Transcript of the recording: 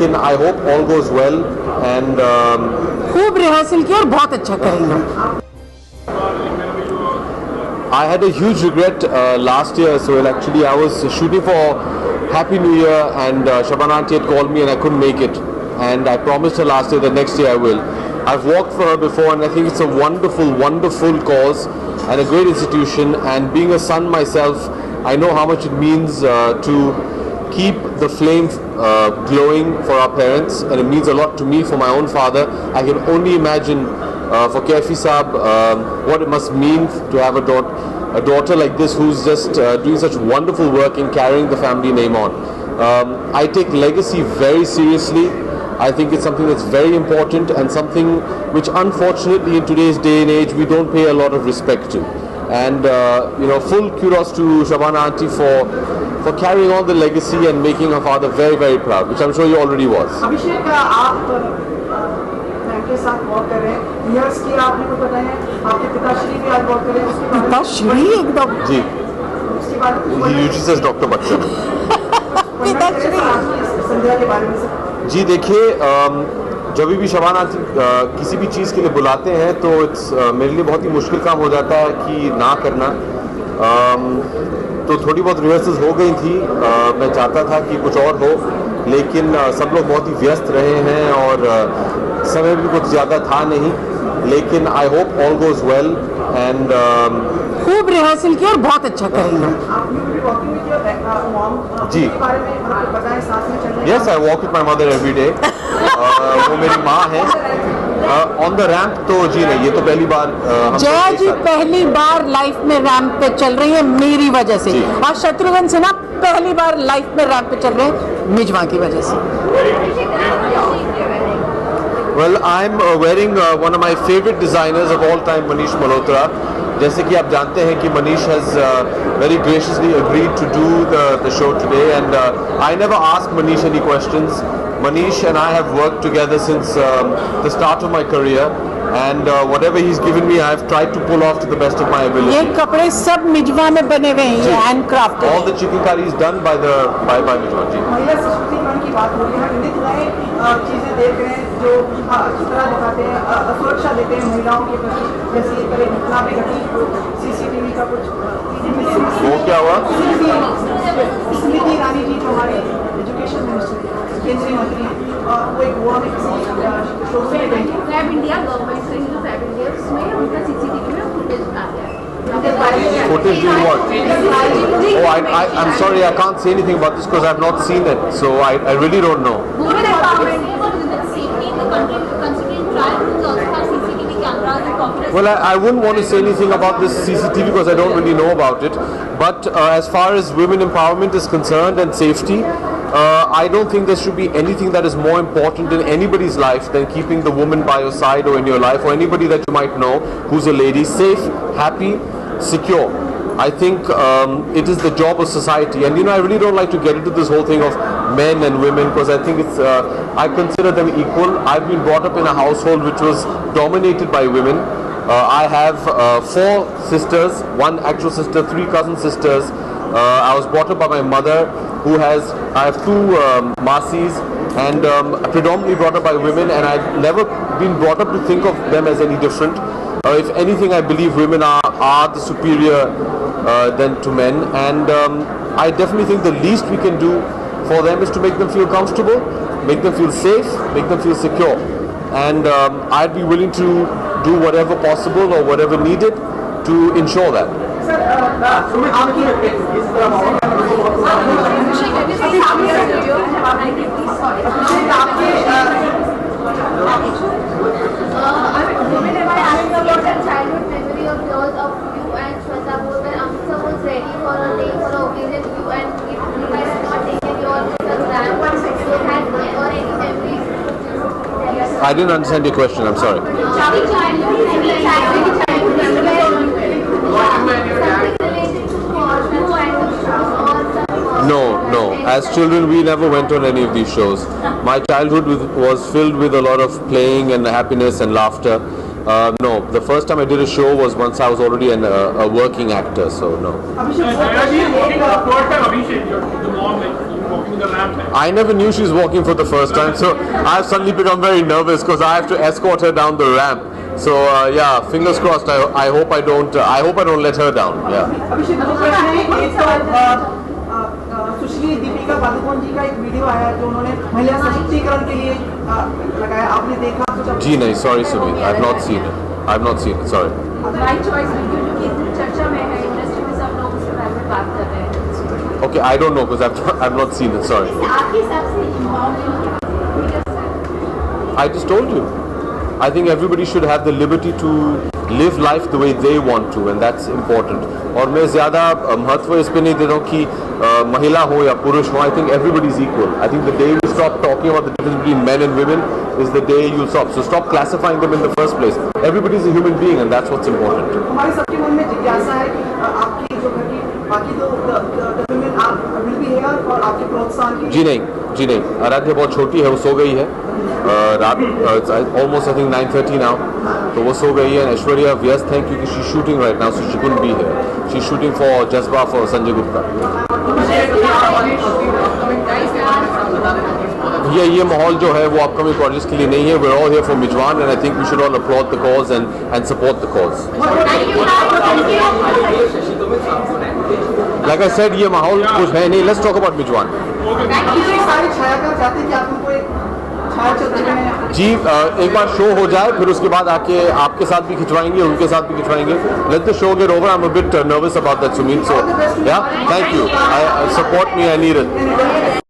लेकिन I hope all goes well and खूब rehearsal किया और बहुत अच्छा करेंगे. I had a huge regret last year, so actually I was shooting for Happy New Year and Shabana auntie had called me and I couldn't make it, and I promised her last year that next year I will. I've worked for her before and I think it's a wonderful, wonderful cause and a great institution, and being a son myself, I know how much it means to keep the flame glowing for our parents, and it means a lot to me for my own father. I can only imagine for Kaifi Saab what it must mean to have a daughter like this who's just doing such wonderful work in carrying the family name on. I take legacy very seriously. I think it's something that's very important and something which unfortunately in today's day and age we don't pay a lot of respect to. And full kudos to Shabana auntie for carrying on the legacy and making her father very, very proud, which I'm sure he already was. अभिषेक, आप के साथ walk कर रहे हैं, years की आपने को पता है, आपके पिताश्री भी आज वॉक कर रहे हैं, उसके बारे में पिताश्री एकदम जी, उसके बारे में he usually says Dr. Bachchan. पिताश्री संध्या के बारे में सर. जी देखिए, जब भी शबाना किसी भी चीज़ के लिए बुलाते हैं तो मेरे लिए बहुत ही मुश्किल काम हो जाता है कि ना करना. तो थोड़ी बहुत रिहर्सल्स हो गई थी, मैं चाहता था कि कुछ और हो, लेकिन सब लोग बहुत ही व्यस्त रहे हैं और समय भी कुछ ज़्यादा था नहीं, लेकिन I hope all goes well and खूब रिहर्सल किया और बहुत अच्छा करेंगे. जी, yes I walk with my mother every day. वो मेरी माँ है. ऑन द रैंप तो जी नहीं, ये तो पहली बार जया जी पहली बार लाइफ में रैंप पे चल रही है मेरी वजह से, और शत्रुघ्न सिन्हा पहली बार लाइफ में रैंप पे चल रहे हैं मिजवा की वजह से. Well, I'm wearing one of my favorite designers of all time, Manish Malhotra. जैसे कि आप जानते हैं कि Manish has very graciously agreed to do the show today, and I never ask Manish any questions. Manish and I have worked together since the start of my career, and whatever he's given me, I've tried to pull off to the best of my ability. ये कपड़े सब मिजवा में बने हुए हैं, ये handcrafted. All the chicken is done by Mijwa ji. महिला सशक्तिकरण की बात हो रही है, नित नए चीजें देख रहे हैं जो खतरा दिखाते हैं, सुरक्षा देते हैं महिलाओं के प्रति, जैसे ये करें घटना पे घटी CCTV का कुछ. वो क्या हुआ? स्मृति ईरानी जी जो हमारी एजुकेशन मिनिस्टर केंद्रीय मंत्री हैं, वो एक गोवा में किसी शो में गई. फैब इंडिया गवर्नमेंट से जो फैब इंडिया उसमें उनका CCTV में फुटेज आ गया. Footage doing what? Oh, I'm sorry, I can't say anything about this because I've not seen it, so I really don't know. Women empowerment, safety in the country, considering trial rooms also have CCTV cameras and computers. Well, I wouldn't want to say anything about this CCTV because I don't really know about it. But as far as women empowerment is concerned and safety, I don't think there should be anything that is more important in anybody's life than keeping the woman by your side or in your life, or anybody that you might know who's a lady, safe, happy, secure. I think it is the job of society, and I really don't like to get into this whole thing of men and women because I think it's I consider them equal. I've been brought up in a household which was dominated by women. I have 4 sisters, 1 actual sister, 3 cousin sisters. I was brought up by my mother, I have 2 masis, and predominantly brought up by women, and I've never been brought up to think of them as any different. If anything, I believe women are the superior than to men, and I definitely think the least we can do for them is to make them feel comfortable, make them feel safe, make them feel secure, and I'd be willing to do whatever possible or whatever needed to ensure that. Childhood memory of yours of you and Shweta both when Amritsar was ready for a day for an occasion, you and you guys not taken your ramp, so had or any memories? I didn't understand your question. I'm sorry. No. As children, we never went on any of these shows. My childhood was filled with a lot of playing and happiness and laughter. No, the first time I did a show was once I was already a working actor, so no. walking the ramp. I never knew she's walking for the first time, so I've suddenly become very nervous because I have to escort her down the ramp. So yeah, fingers crossed. I hope I don't let her down. Yeah. अभिषेक दो प्रश्न है। एक तो सुश्री दीपिका पादुकोण जी का एक video आया जो उन्होंने महिला सशक्तिकरण के लिए लगाया, आपने देखा तो? जी नहीं, sorry Sumit, I've not seen it. I've not seen it. Sorry. Right choice video जो कि चर्चा में है, इंडस्ट्री में सब लोग उसके बारे में बात कर रहे हैं। Okay, I don't know because I've not seen it. Sorry. आपके हिसाब से involvement I just told you. I think everybody should have the liberty to live life the way they want to, and that's important. और मैं ज़्यादा महत्व इस पे नहीं देता हूँ कि महिला हो या पुरुष हो. I think everybody is equal. I think the day we stop talking about the difference between men and women is the day you stop. So stop classifying them in the first place. Everybody is a human being, and that's what's important. हमारे सबके मन में जिज्ञासा है कि आपकी जो घर की बाकी दो women आप will be here और आपके प्रोत्साहन के जी नहीं, आराध्या बहुत छोटी है, वो सो गई है रात almost I think 9:30 now, तो वो सो गई है. ऐश्वर्या व्यस्त है क्योंकि she shooting right now, so she couldn't be here. She shooting for जज्बा फॉर संजय गुप्ता. ये माहौल जो है वो अपकमिंग प्रोजेक्ट्स के लिए नहीं है. we're all here for Mijwan and I think we should all applaud the cause and support the cause. Like I said, ये माहौल कुछ है नहीं. Let's talk about Mijwan. सारे छायाकार चाहते हैं कि आप उनको एक छाया चित्र में जी एक बार शो हो जाए फिर उसके बाद आके आपके साथ भी खिंचवाएंगे, उनके साथ भी खिंचवाएंगे. Let the show get over. I'm a bit nervous about that, Sumit. So yeah, thank you. I support me. I need it.